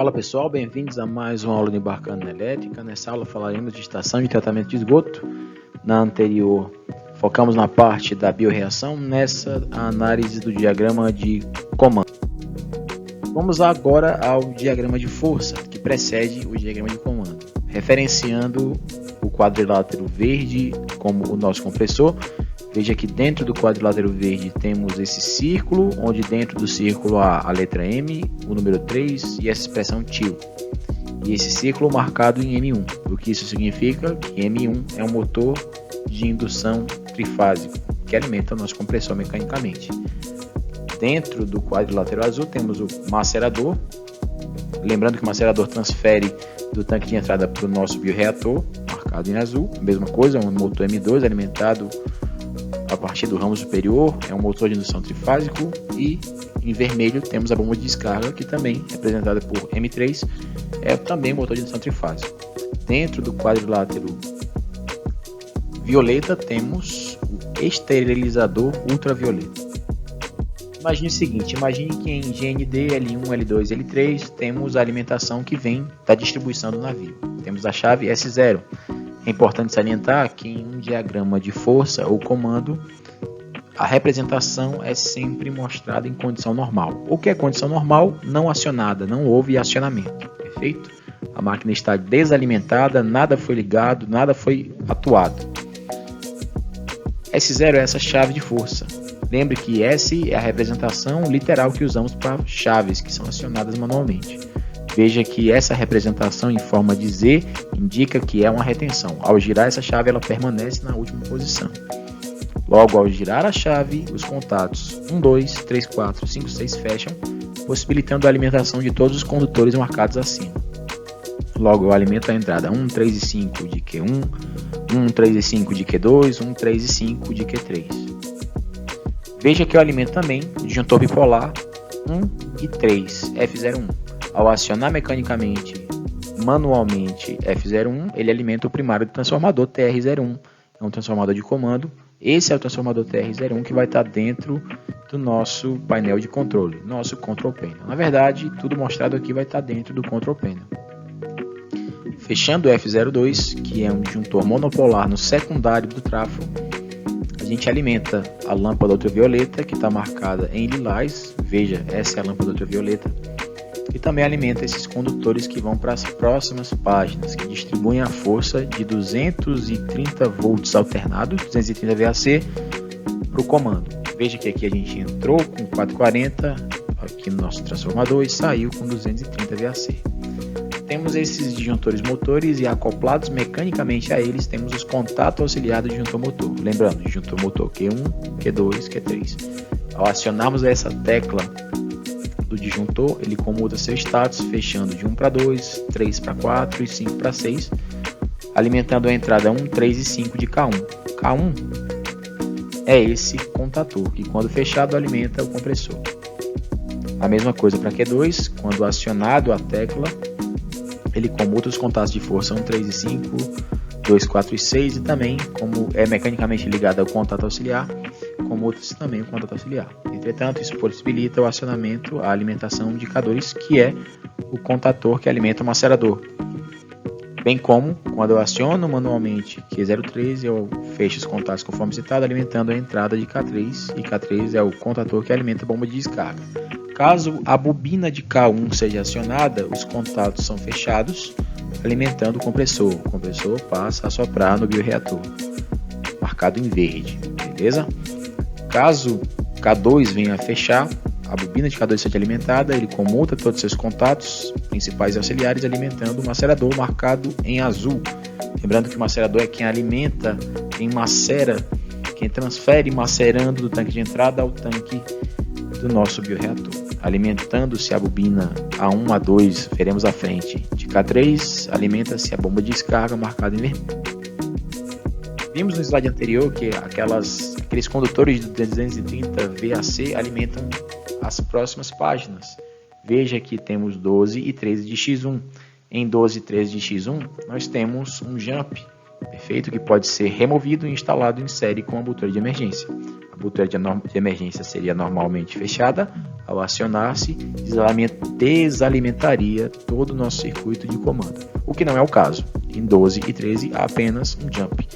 Fala pessoal, bem-vindos a mais uma aula de Embarcando na Elétrica. Nessa aula falaremos de estação de tratamento de esgoto. Na anterior focamos na parte da biorreação, nessa a análise do diagrama de comando. Vamos agora ao diagrama de força, que precede o diagrama de comando, referenciando o quadrilátero verde como o nosso compressor. Veja que dentro do quadrilátero verde temos esse círculo, onde dentro do círculo há a letra M, o número 3 e essa expressão TIL. E esse círculo marcado em M1. O que isso significa? Que M1 é um motor de indução trifásico, que alimenta o nosso compressor mecanicamente. Dentro do quadrilátero azul temos o macerador. Lembrando que o macerador transfere do tanque de entrada para o nosso bioreator, marcado em azul. A mesma coisa, um motor M2 alimentado a partir do ramo superior, é um motor de indução trifásico, e em vermelho temos a bomba de descarga, que também é representada por M3, é também um motor de indução trifásico. Dentro do quadrilátero violeta temos o esterilizador ultravioleta. Imagine o seguinte, imagine que em GND, L1, L2 e L3 temos a alimentação que vem da distribuição do navio. Temos a chave S0. É importante salientar que em um diagrama de força ou comando, a representação é sempre mostrada em condição normal. O que é condição normal? Não acionada, não houve acionamento, perfeito? A máquina está desalimentada, nada foi ligado, nada foi atuado. S0 é essa chave de força. Lembre que S é a representação literal que usamos para chaves que são acionadas manualmente. Veja que essa representação em forma de Z indica que é uma retenção. Ao girar essa chave, ela permanece na última posição. Logo, ao girar a chave, os contatos 1, 2, 3, 4, 5, 6 fecham, possibilitando a alimentação de todos os condutores marcados acima. Logo, eu alimento a entrada 1, 3 e 5 de Q1, 1, 3 e 5 de Q2, 1, 3 e 5 de Q3. Veja que eu alimento também o disjuntor bipolar 1 e 3, F01. Ao acionar mecanicamente, manualmente F01, ele alimenta o primário do transformador TR01. É um transformador de comando. Esse é o transformador TR01 que vai estar dentro do nosso painel de controle, nosso control panel. Na verdade, tudo mostrado aqui vai estar dentro do control panel. Fechando o F02, que é um disjuntor monopolar no secundário do trafo, a gente alimenta a lâmpada ultravioleta, que está marcada em lilás. Veja, essa é a lâmpada ultravioleta. E também alimenta esses condutores que vão para as próximas páginas, que distribuem a força de 230 volts alternado, 230 VAC, para o comando. Veja que aqui a gente entrou com 440 aqui no nosso transformador e saiu com 230 VAC. Temos esses disjuntores motores e acoplados mecanicamente a eles temos os contatos auxiliares do disjuntor motor. Lembrando, disjuntor motor Q1, Q2, Q3. Ao acionarmos essa tecla do disjuntor, ele comuta seu status, fechando de 1 para 2, 3 para 4 e 5 para 6, alimentando a entrada 1, 3 e 5 de K1. K1 é esse contator, que quando fechado alimenta o compressor. A mesma coisa para Q2, quando acionado a tecla, ele comuta os contatos de força 1, 3 e 5, 2, 4 e 6, e também, como é mecanicamente ligado ao contato auxiliar, comuta-se também o contato auxiliar. Entretanto, isso possibilita o acionamento, a alimentação de K2, que é o contator que alimenta o macerador. Bem como, quando eu aciono manualmente Q03, eu fecho os contatos conforme citado, alimentando a entrada de K3, e K3 é o contator que alimenta a bomba de descarga. Caso a bobina de K1 seja acionada, os contatos são fechados, alimentando o compressor. O compressor passa a soprar no bioreator, marcado em verde, beleza? Caso K2 venha a fechar, a bobina de K2 seja alimentada, ele comuta todos os seus contatos principais e auxiliares, alimentando o macerador marcado em azul. Lembrando que o macerador é quem alimenta, quem macera, quem transfere macerando do tanque de entrada ao tanque do nosso bioreator. Alimentando-se a bobina A1, A2, veremos à frente, de K3, alimenta-se a bomba de descarga marcada em vermelho. Vimos no slide anterior que aqueles condutores de 230 VAC alimentam as próximas páginas. Veja que temos 12 e 13 de X1. Em 12 e 13 de X1, nós temos um jump perfeito? Que pode ser removido e instalado em série com a abertura de emergência. A abertura de emergência seria normalmente fechada, ao acionar-se, desalimentaria todo o nosso circuito de comando, o que não é o caso. Em 12 e 13 há apenas um jump,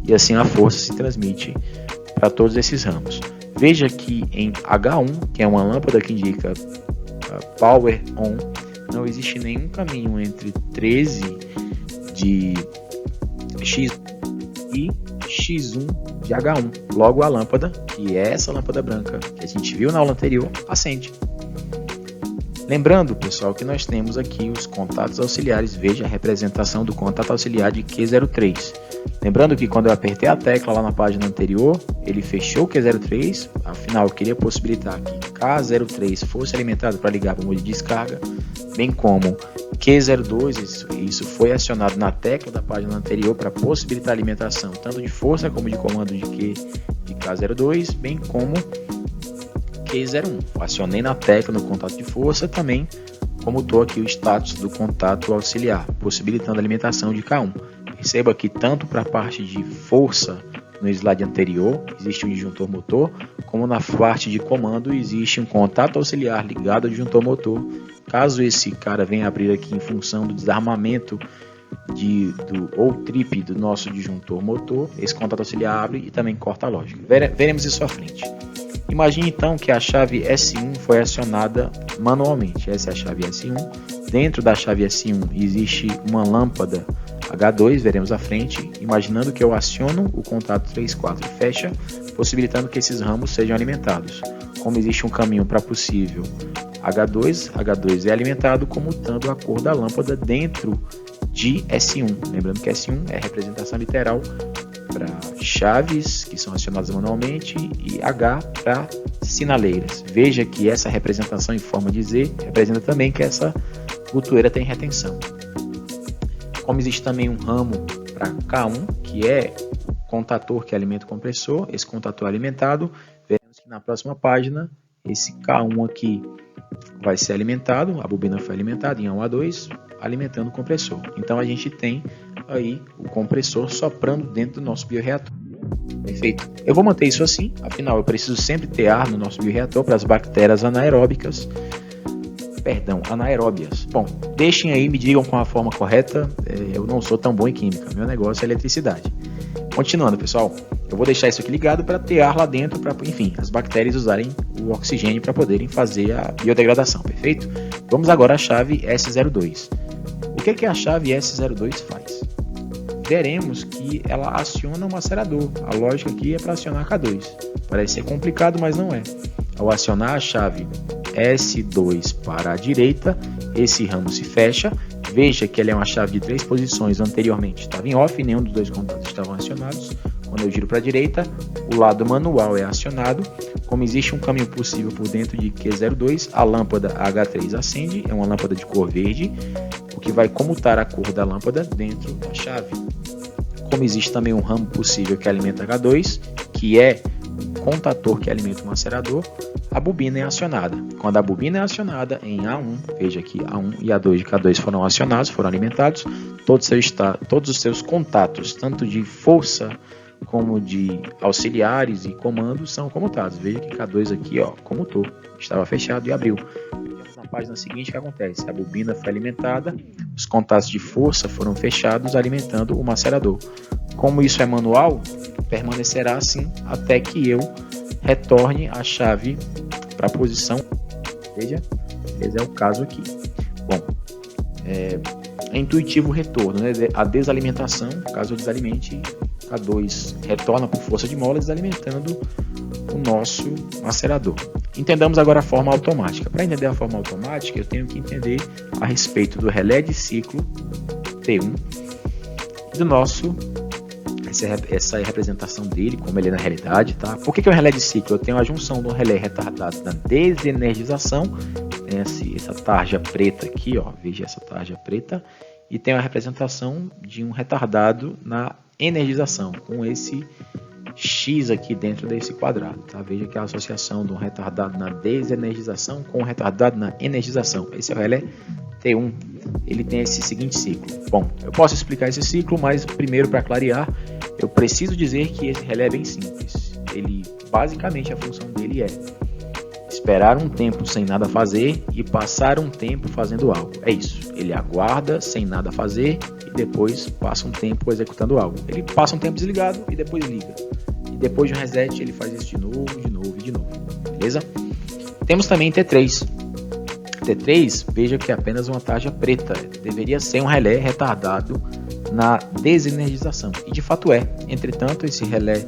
e assim a força se transmite para todos esses ramos. Veja que em H1, que é uma lâmpada que indica Power On, não existe nenhum caminho entre 13 de X e X1 de H1. Logo a lâmpada, que é essa lâmpada branca que a gente viu na aula anterior, acende. Lembrando, pessoal, que nós temos aqui os contatos auxiliares. Veja a representação do contato auxiliar de Q03. Lembrando que quando eu apertei a tecla lá na página anterior, ele fechou o Q03. Afinal, eu queria possibilitar que K03 fosse alimentado para ligar para o modo de descarga, bem como Q02, isso foi acionado na tecla da página anterior para possibilitar a alimentação tanto de força como de comando de K02, bem como Q01. Acionei na tecla no contato de força, também comutou aqui o status do contato auxiliar, possibilitando a alimentação de K1. Perceba que tanto para a parte de força no slide anterior existe um disjuntor motor, como na parte de comando existe um contato auxiliar ligado ao disjuntor motor. Caso esse cara venha abrir aqui em função do desarmamento ou trip do nosso disjuntor motor, esse contato auxiliar abre e também corta a lógica. Veremos isso à frente. Imagine então que a chave S1 foi acionada manualmente. Essa é a chave S1. Dentro da chave S1 existe uma lâmpada H2, veremos à frente, imaginando que eu aciono o contato 3,4 e fecha, possibilitando que esses ramos sejam alimentados. Como existe um caminho para possível H2 é alimentado comutando a cor da lâmpada dentro de S1. Lembrando que S1 é representação literal para chaves que são acionadas manualmente e H para sinaleiras. Veja que essa representação em forma de Z representa também que essa botoeira tem retenção. Como existe também um ramo para K1, que é o contator que alimenta o compressor, esse contator alimentado, veremos que na próxima página esse K1 aqui vai ser alimentado, a bobina foi alimentada em A1 A2, alimentando o compressor. Então a gente tem aí o compressor soprando dentro do nosso bioreator. Perfeito. Eu vou manter isso assim, afinal eu preciso sempre ter ar no nosso bioreator para as bactérias anaeróbicas. Anaeróbias. Bom, deixem aí, me digam com a forma correta. Eu não sou tão bom em química, meu negócio é eletricidade. Continuando, pessoal, eu vou deixar isso aqui ligado para ter ar lá dentro, para, enfim, as bactérias usarem o oxigênio para poderem fazer a biodegradação, perfeito? Vamos agora à chave S02. O que a chave S02 faz? Veremos que ela aciona um macerador. A lógica aqui é para acionar K2. Parece ser complicado, mas não é. Ao acionar a chave S2 para a direita, esse ramo se fecha. Veja que ela é uma chave de 3 posições, anteriormente estava em off, nenhum dos dois contatos estavam acionados. Quando eu giro para a direita, o lado manual é acionado. Como existe um caminho possível por dentro de Q02, a lâmpada H3 acende, é uma lâmpada de cor verde, o que vai comutar a cor da lâmpada dentro da chave. Como existe também um ramo possível que alimenta H2, que é o contator que alimenta o macerador, a bobina é acionada. Quando a bobina é acionada em A1, veja que A1 e A2 de K2 foram acionados, foram alimentados, todos os seus contatos, tanto de força como de auxiliares e comandos, são comutados. Veja que K2 aqui, comutou, estava fechado e abriu. Na página seguinte, o que acontece? A bobina foi alimentada, os contatos de força foram fechados, alimentando o macerador. Como isso é manual, permanecerá assim até que eu retorne a chave para a posição. Veja, esse é o caso aqui. Bom, é intuitivo o retorno, né? A desalimentação, caso eu desalimente, K2 retorna por força de mola, desalimentando o nosso macerador. Entendamos agora a forma automática. Para entender a forma automática, eu tenho que entender a respeito do relé de ciclo T1 e do nosso, essa é a representação dele, como ele é na realidade, tá? Por que é um relé de ciclo? Eu tenho a junção do relé retardado na desenergização, tem essa tarja preta aqui, veja essa tarja preta, e tem a representação de um retardado na energização, com esse X aqui dentro desse quadrado, tá? Veja que a associação de um retardado na desenergização com um retardado na energização. Esse é o relé T1. ele tem esse seguinte ciclo. Bom, eu posso explicar esse ciclo, mas primeiro, para clarear, eu preciso dizer que esse relé é bem simples. Ele, basicamente, a função dele é esperar um tempo sem nada fazer e passar um tempo fazendo algo. É isso. Ele aguarda sem nada fazer e depois passa um tempo executando algo. Ele passa um tempo desligado e depois liga. E depois de um reset ele faz isso de novo, de novo e de novo. Beleza? Temos também T3. T3, veja que é apenas uma tarja preta. Deveria ser um relé retardado na desenergização. E de fato é. Entretanto, esse relé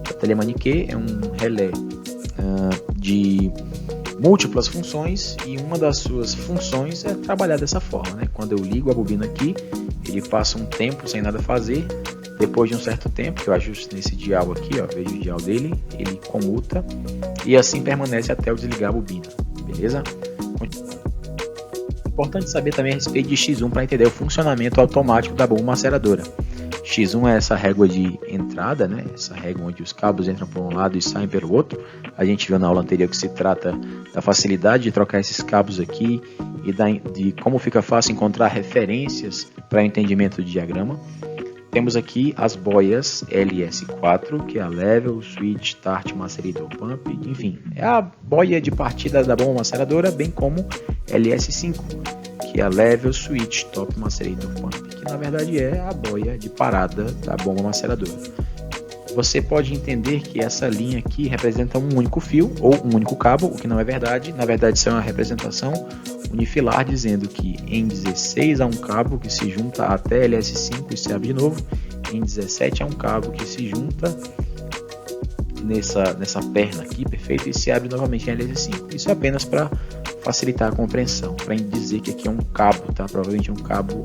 da Telemanique é um relé de múltiplas funções e uma das suas funções é trabalhar dessa forma, né? Quando eu ligo a bobina aqui, ele passa um tempo sem nada fazer, depois de um certo tempo, que eu ajusto nesse dial aqui, ó, vejo o dial dele, ele comuta e assim permanece até eu desligar a bobina, beleza? Importante saber também a respeito de X1 para entender o funcionamento automático da bomba maceradora. X1 é essa régua de entrada, né? Essa régua onde os cabos entram por um lado e saem pelo outro. A gente viu na aula anterior que se trata da facilidade de trocar esses cabos aqui e de como fica fácil encontrar referências para o entendimento do diagrama. Temos aqui as boias LS4, que é a Level, Switch, Start, Macerator, Pump, enfim, é a boia de partida da bomba maceradora, bem como LS5, que é a Level, Switch, Top, Macerator, Pump, que na verdade é a boia de parada da bomba maceradora. Você pode entender que essa linha aqui representa um único fio ou um único cabo, o que não é verdade. Na verdade, isso é uma representação unifilar, dizendo que em 16 há um cabo que se junta até LS5 e se abre de novo. Em 17 há um cabo que se junta nessa perna aqui, perfeito, e se abre novamente em LS5. Isso é apenas para facilitar a compreensão, para dizer que aqui é um cabo, tá? Provavelmente um cabo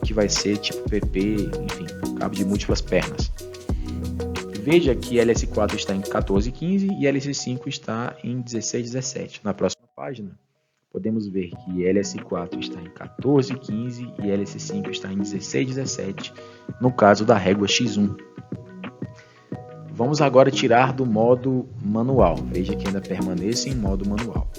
que vai ser tipo PP, enfim, um cabo de múltiplas pernas. Veja que LS4 está em 14,15 e LS5 está em 16,17. Na próxima página, podemos ver que LS4 está em 14,15 e LS5 está em 16,17, no caso da régua X1. Vamos agora tirar do modo manual. Veja que ainda permanece em modo manual.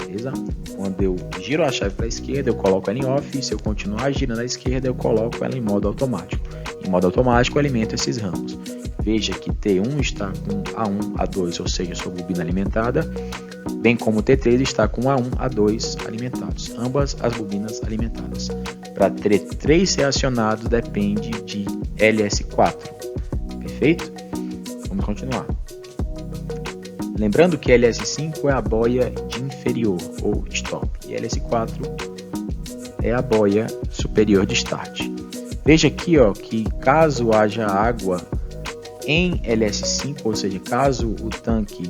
Beleza? Quando eu giro a chave para a esquerda, eu coloco ela em off. E se eu continuar girando à esquerda, eu coloco ela em modo automático. Em modo automático, eu alimento esses ramos. Veja que T1 está com A1, A2, ou seja, sua bobina alimentada, bem como T3 está com A1, A2 alimentados, ambas as bobinas alimentadas. Para T3 ser acionado depende de LS4, perfeito? Vamos continuar. Lembrando que LS5 é a boia de inferior, ou stop, e LS4 é a boia superior de start. Veja aqui ó, que caso haja água em LS5, ou seja, caso o tanque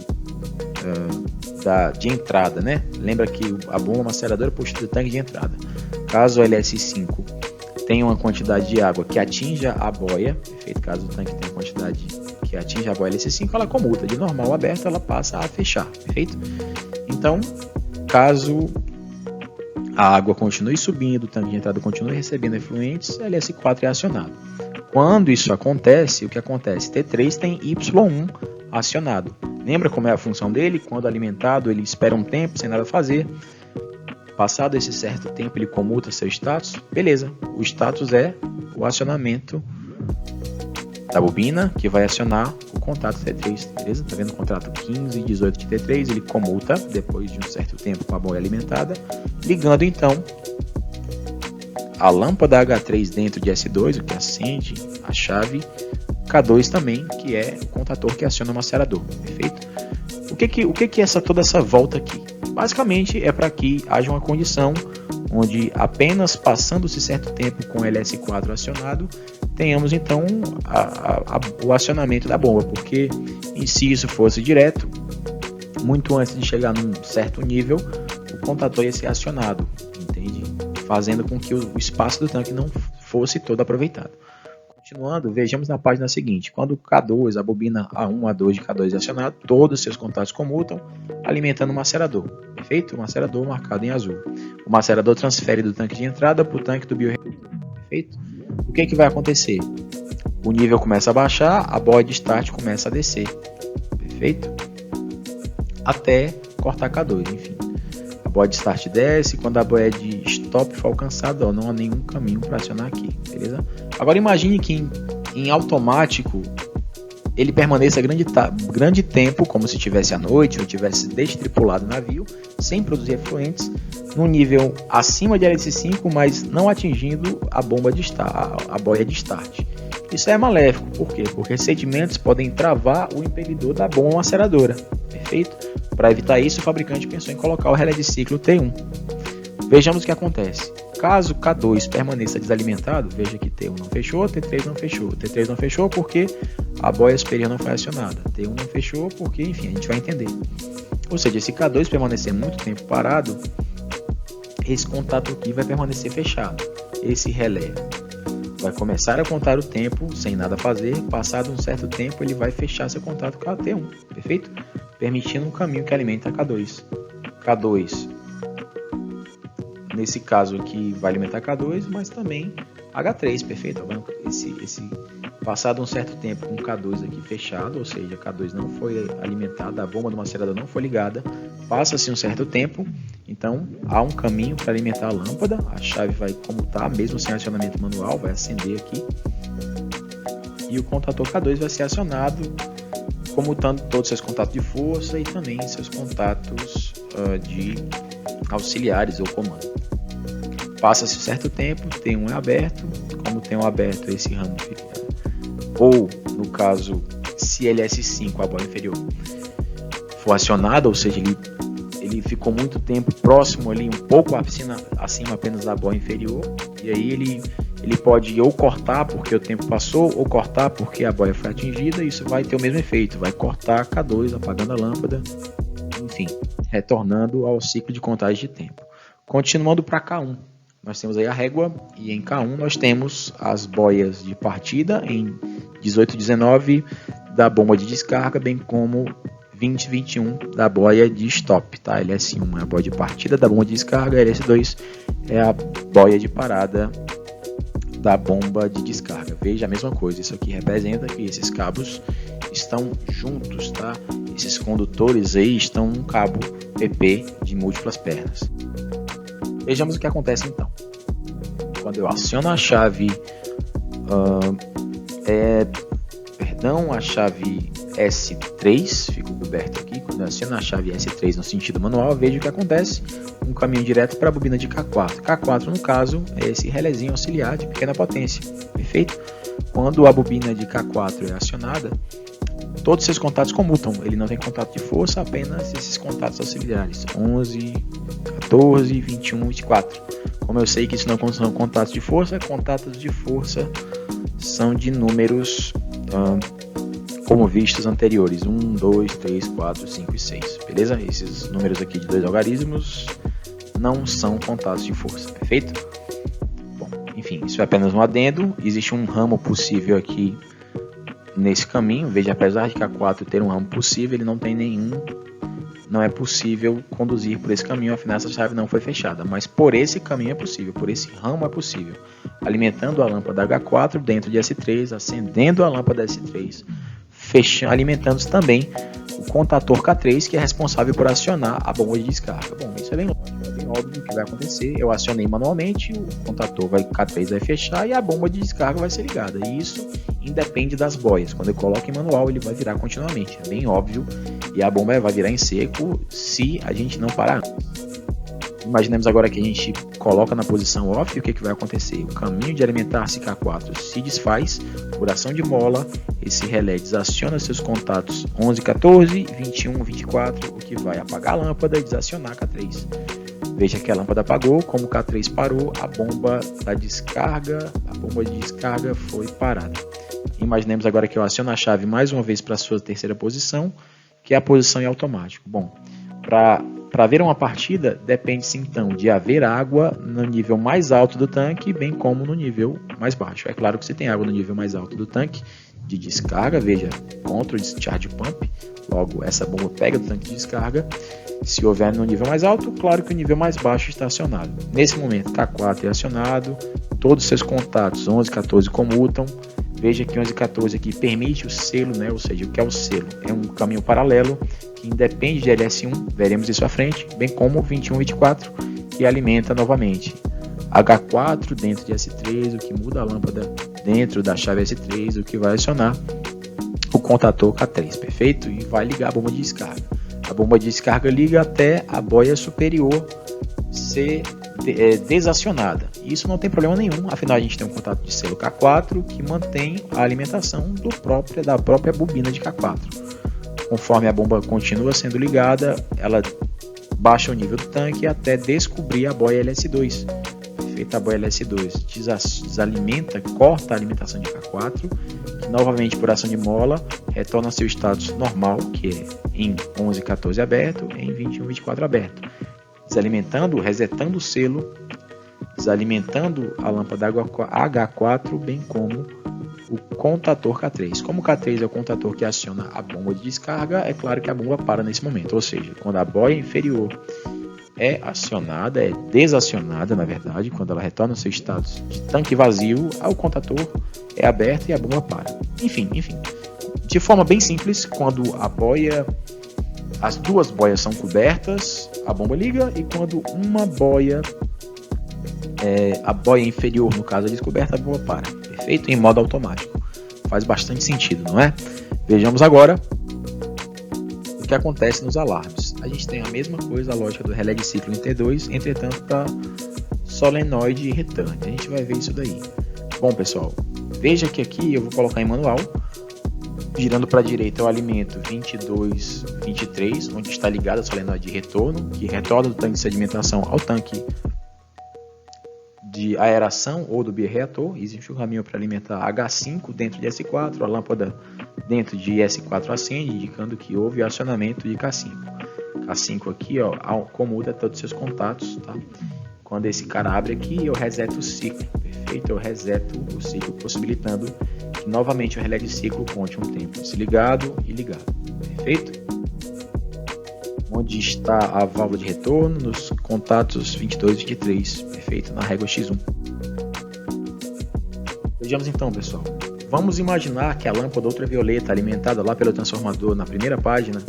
de entrada, né? Lembra que a bomba maceradora puxa do tanque de entrada. Caso o LS5 tenha uma quantidade de água que atinja a boia, perfeito? Caso o tanque tenha uma quantidade que atinja a boia LS5, ela comuta de normal aberta, ela passa a fechar, perfeito? Então, caso a água continue subindo, o tanque de entrada continue recebendo efluentes, LS4 é acionado. Quando isso acontece, o que acontece? T3 tem Y1 acionado. Lembra como é a função dele? Quando alimentado, ele espera um tempo sem nada fazer. Passado esse certo tempo, ele comuta seu status. Beleza, o status é o acionamento da bobina, que vai acionar o contato T3. Beleza? Tá vendo o contrato 15 e 18 de T3? Ele comuta depois de um certo tempo com a boia alimentada, ligando então a lâmpada H3 dentro de S2, o que acende a chave, K2 também, que é o contator que aciona o macerador, perfeito? O que é toda essa volta aqui? Basicamente é para que haja uma condição onde apenas passando-se certo tempo com o LS4 acionado, tenhamos então o acionamento da bomba, porque se isso fosse direto, muito antes de chegar num certo nível, o contator ia ser acionado, entende? Fazendo com que o espaço do tanque não fosse todo aproveitado. Continuando, vejamos na página seguinte. Quando K2, a bobina A1, A2 de K2 é acionado, todos os seus contatos comutam, alimentando o macerador. Perfeito? O macerador marcado em azul. O macerador transfere do tanque de entrada para o tanque do biorreator. Perfeito? O que vai acontecer? O nível começa a baixar, a boia de start começa a descer. Perfeito? Até cortar K2, enfim. A boia de start desce, quando a boia de stop for alcançada, não há nenhum caminho para acionar aqui, beleza? Agora imagine que em automático ele permaneça grande tempo, como se estivesse à noite ou tivesse destripulado o navio, sem produzir efluentes, num nível acima de LS5, mas não atingindo a boia de start. Isso é maléfico, por quê? Porque sedimentos podem travar o impelidor da bomba maceradora, perfeito? Para evitar isso, o fabricante pensou em colocar o relé de ciclo T1. Vejamos o que acontece. Caso K2 permaneça desalimentado, veja que T1 não fechou, T3 não fechou. T3 não fechou porque a boia superior não foi acionada. T1 não fechou porque, enfim, a gente vai entender. Ou seja, se K2 permanecer muito tempo parado, esse contato aqui vai permanecer fechado. Esse relé vai começar a contar o tempo sem nada fazer. Passado um certo tempo, ele vai fechar seu contato com a T1, perfeito? Permitindo um caminho que alimenta a K2. K2, nesse caso aqui, vai alimentar K2, mas também H3, perfeito? Passado um certo tempo com K2 aqui fechado, ou seja, K2 não foi alimentada, a bomba do macerador não foi ligada, passa-se um certo tempo, então há um caminho para alimentar a lâmpada, a chave vai comutar, mesmo sem acionamento manual, vai acender aqui, e o contator K2 vai ser acionado, comutando todos os seus contatos de força e também seus contatos de auxiliares ou comando. Passa-se um certo tempo, T1 é aberto, como T1 aberto, esse ramo fica, ou no caso, se LS5, a boia inferior, for acionada, ou seja, ele ficou muito tempo próximo ali, um pouco acima apenas da boia inferior, e aí ele pode ou cortar porque o tempo passou, ou cortar porque a boia foi atingida, e isso vai ter o mesmo efeito, vai cortar K2, apagando a lâmpada, enfim, retornando ao ciclo de contagem de tempo. Continuando para K1, nós temos aí a régua, e em K1 nós temos as boias de partida em 18 e 19 da bomba de descarga, bem como 20 e 21 da boia de stop, tá? LS1 é a boia de partida da bomba de descarga, LS2 é a boia de parada da bomba de descarga. Veja a mesma coisa, isso aqui representa que esses cabos estão juntos, tá? Esses condutores aí estão num cabo PP de múltiplas pernas. Vejamos o que acontece então. Quando eu aciono a chave a chave S3, fico coberto aqui, quando eu aciono a chave S3 no sentido manual, vejo o que acontece, um caminho direto para a bobina de K4. K4, no caso, é esse relézinho auxiliar de pequena potência, perfeito? Quando a bobina de K4 é acionada, todos os seus contatos comutam, ele não tem contato de força, apenas esses contatos auxiliares, 11, 14, 21, 24. Como eu sei que isso não são contatos de força são de números como vistos anteriores, 1, 2, 3, 4, 5 e 6, beleza? Esses números aqui de dois algarismos não são contatos de força, perfeito? Bom, enfim, isso é apenas um adendo, existe um ramo possível aqui nesse caminho, veja, apesar de K4 ter um ramo possível, ele não tem nenhum, não é possível conduzir por esse caminho, afinal essa chave não foi fechada, mas por esse caminho é possível, por esse ramo é possível, alimentando a lâmpada H4 dentro de S3, acendendo a lâmpada S3, alimentando também o contator K3, que é responsável por acionar a bomba de descarga. Bom, isso é bem lógico, é bem óbvio que vai acontecer, eu acionei manualmente, o contator K3 vai fechar e a bomba de descarga vai ser ligada, e isso independe das boias, quando eu coloco em manual ele vai virar continuamente, é bem óbvio, e a bomba vai virar em seco se a gente não parar. Imaginemos agora que a gente coloca na posição off, e o que vai acontecer? O caminho de alimentar-se K4 se desfaz por ação de mola, esse relé desaciona seus contatos 11, 14, 21, 24, o que vai apagar a lâmpada e desacionar K3. Veja que a lâmpada apagou, como o K3 parou, a bomba de descarga foi parada. Imaginemos agora que eu aciono a chave mais uma vez para a sua terceira posição, que é a posição em automático. Bom, para haver uma partida, depende-se então de haver água no nível mais alto do tanque, bem como no nível mais baixo. É claro que se tem água no nível mais alto do tanque de descarga, veja, Control Discharge Pump, logo essa bomba pega do tanque de descarga. Se houver no nível mais alto, claro que o nível mais baixo está acionado. Nesse momento, K4 é acionado, todos os seus contatos 11, 14 comutam, Veja que 1114 aqui permite o selo, né? Ou seja, o que é o selo? É um caminho paralelo que independe de LS1, veremos isso à frente, bem como 2124, que alimenta novamente H4 dentro de S3, o que muda a lâmpada dentro da chave S3, o que vai acionar o contator K3, perfeito? E vai ligar a bomba de descarga. A bomba de descarga liga até a boia superior ser desacionada. Isso não tem problema nenhum, afinal a gente tem um contato de selo K4 que mantém a alimentação da própria bobina de K4. Conforme a bomba continua sendo ligada, ela baixa o nível do tanque até descobrir a boia LS2. Feita a boia LS2, desalimenta, corta a alimentação de K4, que novamente por ação de mola retorna ao seu status normal, que é em 1114 aberto, em 2124 aberto. Desalimentando, resetando o selo, desalimentando a lâmpada H4, bem como o contator K3. Como o K3 é o contator que aciona a bomba de descarga, é claro que a bomba para nesse momento, ou seja, quando a boia inferior é acionada, é desacionada na verdade, quando ela retorna ao seu status de tanque vazio, o contator é aberto e a bomba para. Enfim, de forma bem simples, quando as duas boias são cobertas, a bomba liga, e quando uma boia, a boia inferior no caso é descoberta, a bomba para, perfeito? Em modo automático. Faz bastante sentido, não é? Vejamos agora o que acontece nos alarmes. A gente tem a mesma coisa, a lógica do relé de ciclo em T2, entretanto para solenoide e return. A gente vai ver isso daí. Bom pessoal, veja que aqui eu vou colocar em manual. Girando para a direita eu alimento 22, 23, onde está ligada a solenoide de retorno, que retorna do tanque de sedimentação ao tanque de aeração ou do bioreator. Existe um caminho para alimentar H5 dentro de S4, a lâmpada dentro de S4 acende, indicando que houve acionamento de K5. K5 aqui, ó, comuda todos os seus contatos, tá? Quando esse cara abre aqui, eu reseto o ciclo, perfeito? Eu reseto o ciclo, possibilitando que novamente o relé de ciclo conte um tempo desligado e ligado, perfeito? Onde está a válvula de retorno? Nos contatos 22 e 23, perfeito? Na régua X1. Vejamos então, pessoal. Vamos imaginar que a lâmpada ultravioleta alimentada lá pelo transformador na primeira página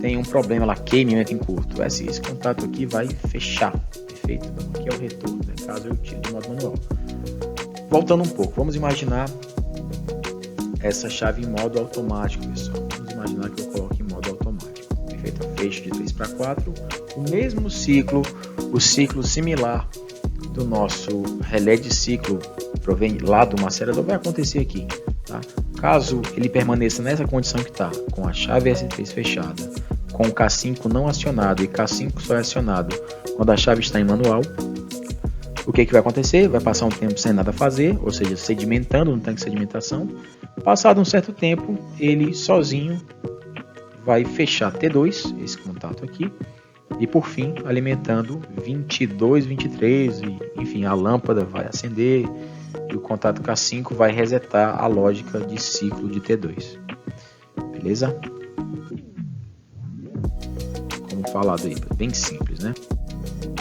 tem um problema, ela queima e entra em curto. Esse contato aqui vai fechar, perfeito? Então, aqui é o retorno, né? Caso eu tire do modo manual. Voltando um pouco, vamos imaginar essa chave em modo automático, pessoal. Vamos imaginar que eu coloque em modo automático, perfeito? Fecho de 3 para 4, o mesmo ciclo, o ciclo similar do nosso relé de ciclo provém lá do macerador vai acontecer aqui, tá? Caso ele permaneça nessa condição que está, com a chave S3 fechada, com o K5 não acionado e K5 só é acionado quando a chave está em manual, o que vai acontecer? Vai passar um tempo sem nada fazer, ou seja, sedimentando no tanque de sedimentação. Passado um certo tempo, ele sozinho vai fechar T2, esse contato aqui, e por fim alimentando 22, 23, e, enfim, a lâmpada vai acender e o contato K5 vai resetar a lógica de ciclo de T2. Beleza? Como falado aí, bem simples, né?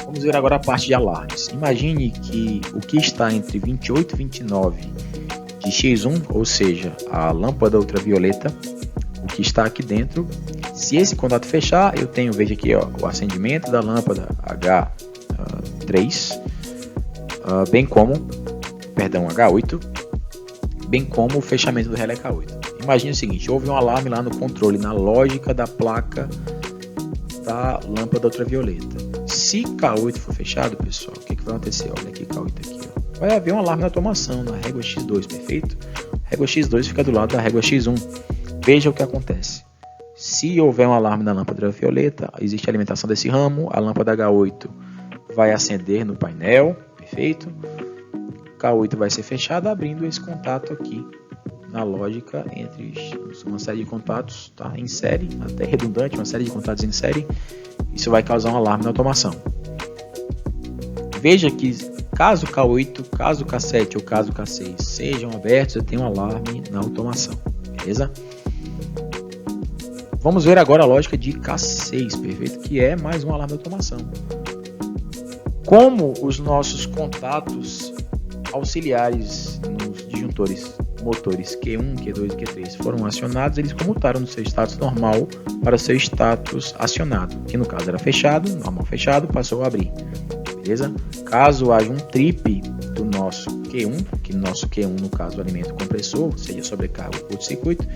Vamos ver agora a parte de alarmes. Imagine que o que está entre 28 e 29 de X1, ou seja, a lâmpada ultravioleta, o que está aqui dentro, se esse contato fechar, eu tenho, veja aqui, ó, o acendimento da lâmpada H3, bem como, H8, bem como o fechamento do relé K8. Imagine o seguinte, houve um alarme lá no controle, na lógica da placa da lâmpada ultravioleta. Se K8 for fechado, pessoal, o que vai acontecer? Olha aqui K8 aqui, ó. Vai haver um alarme na automação, na régua X2, perfeito? A régua X2 fica do lado da régua X1. Veja o que acontece. Se houver um alarme na lâmpada ultravioleta, existe a alimentação desse ramo, a lâmpada H8 vai acender no painel, perfeito? K8 vai ser fechada, abrindo esse contato aqui na lógica entre uma série de contatos, tá? Em série, até redundante, uma série de contatos em série. Isso vai causar um alarme na automação. Veja que caso K8, caso K7 ou caso K6 sejam abertos, eu tenho um alarme na automação, beleza? Vamos ver agora a lógica de K6, perfeito? Que é mais um alarme de automação. Como os nossos contatos auxiliares nos disjuntores motores Q1, Q2 e Q3 foram acionados, eles comutaram do seu status normal para o seu status acionado, que no caso era fechado, normal fechado, passou a abrir. Beleza? Caso haja um trip do nosso Q1, que nosso Q1 no caso alimenta o compressor, seja sobrecarga ou curto-circuito,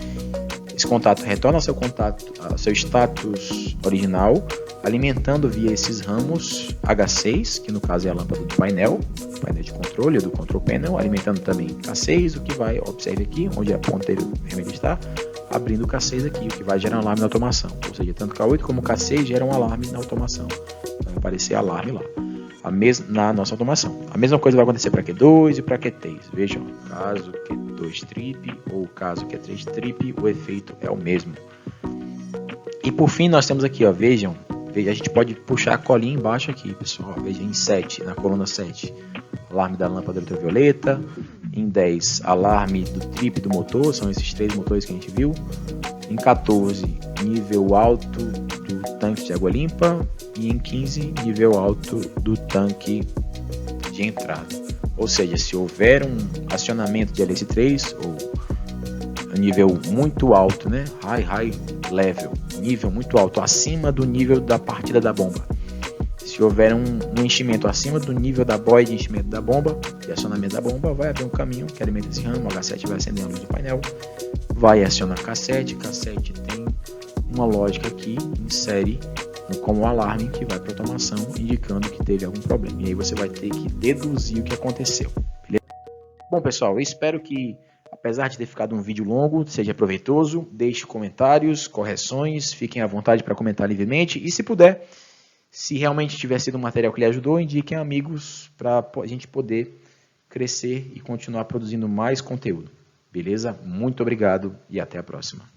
esse contato retorna ao seu status original, alimentando via esses ramos H6, que no caso é a lâmpada do painel de controle, do control panel, alimentando também K6, o que vai, observe aqui, onde a ponteira vermelha está, abrindo o K6 aqui, o que vai gerar um alarme na automação. Ou seja, tanto K8 como K6 geram um alarme na automação. Vai aparecer alarme lá, na nossa automação. A mesma coisa vai acontecer para Q2 e para Q3. Vejam, caso Q2 trip ou caso Q3 trip, o efeito é o mesmo. E por fim nós temos aqui, ó, vejam, a gente pode puxar a colinha embaixo aqui, pessoal. Veja em 7, na coluna 7, alarme da lâmpada ultravioleta. Em 10, alarme do trip do motor, são esses 3 motores que a gente viu. Em 14, nível alto do tanque de água limpa. E em 15, nível alto do tanque de entrada. Ou seja, se houver um acionamento de LS3 ou nível muito alto, né? High level, nível muito alto, acima do nível da partida da bomba. Se houver um enchimento acima do nível da boia de enchimento da bomba, de acionamento da bomba, vai haver um caminho que alimenta esse ramo, o H7 vai acender a luz do painel, vai acionar K7, K7 tem uma lógica aqui, insere como alarme que vai para a automação, indicando que teve algum problema. E aí você vai ter que deduzir o que aconteceu. Beleza? Bom, pessoal, eu espero que, apesar de ter ficado um vídeo longo, seja proveitoso. Deixe comentários, correções, fiquem à vontade para comentar livremente. E se puder, se realmente tiver sido um material que lhe ajudou, indiquem amigos para a gente poder crescer e continuar produzindo mais conteúdo. Beleza? Muito obrigado e até a próxima.